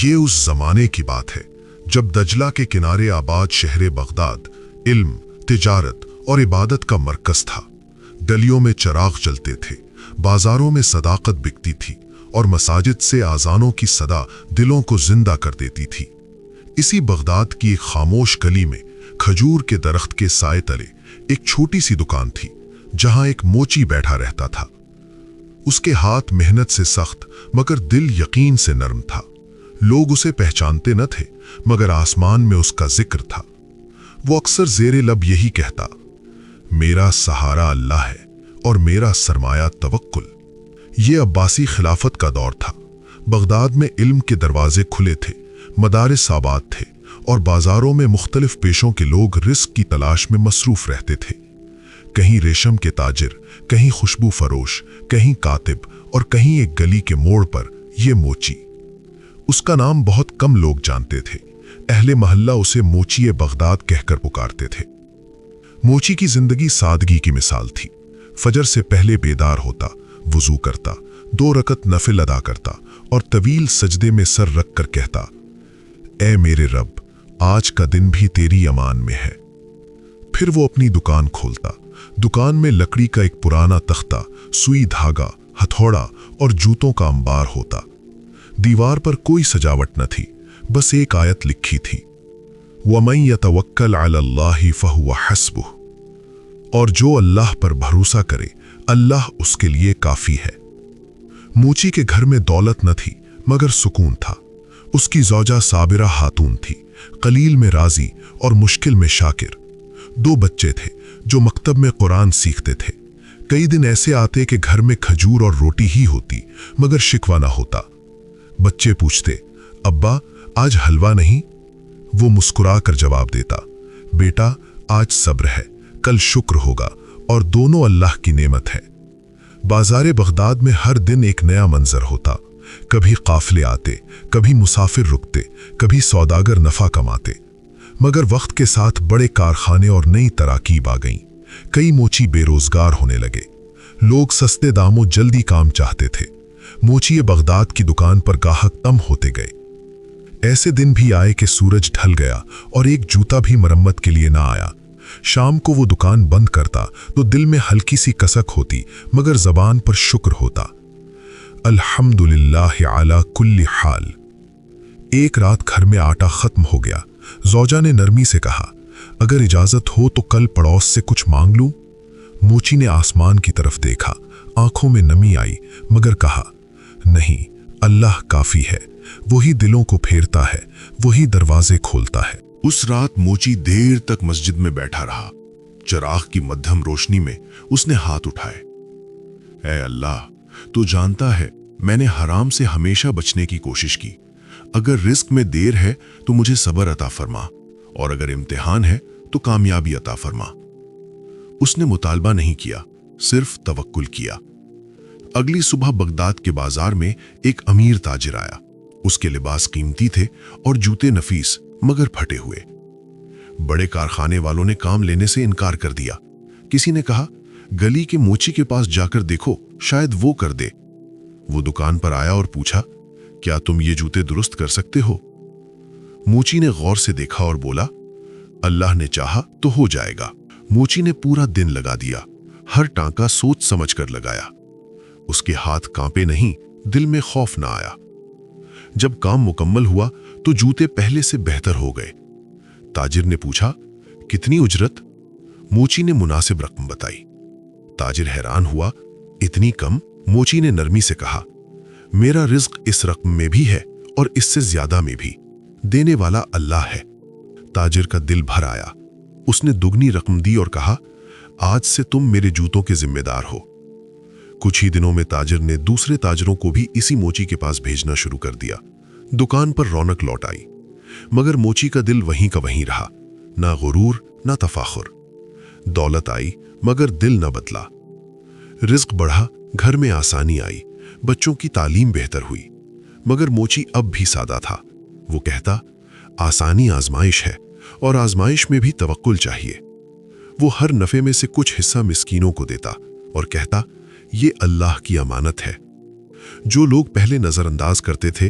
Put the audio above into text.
یہ اس زمانے کی بات ہے جب دجلہ کے کنارے آباد شہر بغداد علم، تجارت اور عبادت کا مرکز تھا۔ گلیوں میں چراغ جلتے تھے، بازاروں میں صداقت بکتی تھی اور مساجد سے آذانوں کی صدا دلوں کو زندہ کر دیتی تھی۔ اسی بغداد کی ایک خاموش گلی میں کھجور کے درخت کے سائے تلے ایک چھوٹی سی دکان تھی جہاں ایک موچی بیٹھا رہتا تھا۔ اس کے ہاتھ محنت سے سخت مگر دل یقین سے نرم تھا۔ لوگ اسے پہچانتے نہ تھے مگر آسمان میں اس کا ذکر تھا۔ وہ اکثر زیر لب یہی کہتا، میرا سہارا اللہ ہے اور میرا سرمایہ توکل۔ یہ عباسی خلافت کا دور تھا۔ بغداد میں علم کے دروازے کھلے تھے، مدارس آباد تھے اور بازاروں میں مختلف پیشوں کے لوگ رزق کی تلاش میں مصروف رہتے تھے۔ کہیں ریشم کے تاجر، کہیں خوشبو فروش، کہیں کاتب اور کہیں ایک گلی کے موڑ پر یہ موچی۔ اس کا نام بہت کم لوگ جانتے تھے۔ اہل محلہ اسے موچی بغداد کہہ کر پکارتے تھے۔ موچی کی زندگی سادگی کی مثال تھی۔ فجر سے پہلے بیدار ہوتا، وضو کرتا، 2 رکعت نفل ادا کرتا اور طویل سجدے میں سر رکھ کر کہتا، اے میرے رب، آج کا دن بھی تیری امان میں ہے۔ پھر وہ اپنی دکان کھولتا۔ دکان میں لکڑی کا ایک پرانا تختہ، سوئی دھاگا، ہتھوڑا اور جوتوں کا انبار ہوتا۔ دیوار پر کوئی سجاوٹ نہ تھی، بس ایک آیت لکھی تھی، وَمَن يَتَوَكَّلْ عَلَى اللَّهِ فَهُوَ حَسْبُهُ، اور جو اللہ پر بھروسہ کرے اللہ اس کے لیے کافی ہے۔ موچی کے گھر میں دولت نہ تھی مگر سکون تھا۔ اس کی زوجہ صابرہ خاتون تھی، قلیل میں راضی اور مشکل میں شاکر۔ 2 بچے تھے جو مکتب میں قرآن سیکھتے تھے۔ کئی دن ایسے آتے کہ گھر میں کھجور اور روٹی ہی ہوتی مگر شکوہ نہ ہوتا۔ بچے پوچھتے، ابا آج حلوہ نہیں؟ وہ مسکرا کر جواب دیتا، بیٹا آج صبر ہے، کل شکر ہوگا، اور دونوں اللہ کی نعمت ہے۔ بازار بغداد میں ہر دن ایک نیا منظر ہوتا۔ کبھی قافلے آتے، کبھی مسافر رکتے، کبھی سوداگر نفع کماتے۔ مگر وقت کے ساتھ بڑے کارخانے اور نئی تراکیب آ گئیں۔ کئی موچی بے روزگار ہونے لگے۔ لوگ سستے داموں جلدی کام چاہتے تھے۔ موچی بغداد کی دکان پر گاہک کم ہوتے گئے۔ ایسے دن بھی آئے کہ سورج ڈھل گیا اور ایک جوتا بھی مرمت کے لیے نہ آیا۔ شام کو وہ دکان بند کرتا تو دل میں ہلکی سی کسک ہوتی مگر زبان پر شکر ہوتا، الحمدللہ علی کل حال۔ ایک رات گھر میں آٹا ختم ہو گیا۔ زوجہ نے نرمی سے کہا، اگر اجازت ہو تو کل پڑوس سے کچھ مانگ لوں؟ موچی نے آسمان کی طرف دیکھا، آنکھوں میں نمی آئی مگر کہا، نہیں، اللہ کافی ہے، وہی دلوں کو پھیرتا ہے، وہی دروازے کھولتا ہے۔ اس رات موچی دیر تک مسجد میں بیٹھا رہا۔ چراغ کی مدھم روشنی میں اس نے ہاتھ اٹھائے، اے اللہ، تو جانتا ہے میں نے حرام سے ہمیشہ بچنے کی کوشش کی۔ اگر رزق میں دیر ہے تو مجھے صبر عطا فرما، اور اگر امتحان ہے تو کامیابی عطا فرما۔ اس نے مطالبہ نہیں کیا، صرف توکل کیا۔ اگلی صبح بغداد کے بازار میں ایک امیر تاجر آیا۔ اس کے لباس قیمتی تھے اور جوتے نفیس مگر پھٹے ہوئے۔ بڑے کارخانے والوں نے کام لینے سے انکار کر دیا۔ کسی نے کہا، گلی کے موچی کے پاس جا کر دیکھو، شاید وہ کر دے۔ وہ دکان پر آیا اور پوچھا، کیا تم یہ جوتے درست کر سکتے ہو؟ موچی نے غور سے دیکھا اور بولا، اللہ نے چاہا تو ہو جائے گا۔ موچی نے پورا دن لگا دیا، ہر ٹانکا سوچ سمجھ کر لگایا۔ اس کے ہاتھ کانپے نہیں، دل میں خوف نہ آیا۔ جب کام مکمل ہوا تو جوتے پہلے سے بہتر ہو گئے۔ تاجر نے پوچھا، کتنی اجرت؟ موچی نے مناسب رقم بتائی۔ تاجر حیران ہوا، اتنی کم؟ موچی نے نرمی سے کہا، میرا رزق اس رقم میں بھی ہے اور اس سے زیادہ میں بھی، دینے والا اللہ ہے۔ تاجر کا دل بھر آیا۔ اس نے دگنی رقم دی اور کہا، آج سے تم میرے جوتوں کے ذمہ دار ہو۔ کچھ ہی دنوں میں تاجر نے دوسرے تاجروں کو بھی اسی موچی کے پاس بھیجنا شروع کر دیا۔ دکان پر رونق لوٹ آئی، مگر موچی کا دل وہیں کا وہیں رہا، نہ غرور نہ تفاخر۔ دولت آئی مگر دل نہ بدلا۔ رزق بڑھا، گھر میں آسانی آئی، بچوں کی تعلیم بہتر ہوئی، مگر موچی اب بھی سادہ تھا۔ وہ کہتا، آسانی آزمائش ہے اور آزمائش میں بھی توکل چاہیے۔ وہ ہر نفع میں سے کچھ حصہ مسکینوں کو دیتا اور کہتا، یہ اللہ کی امانت ہے۔ جو لوگ پہلے نظر انداز کرتے تھے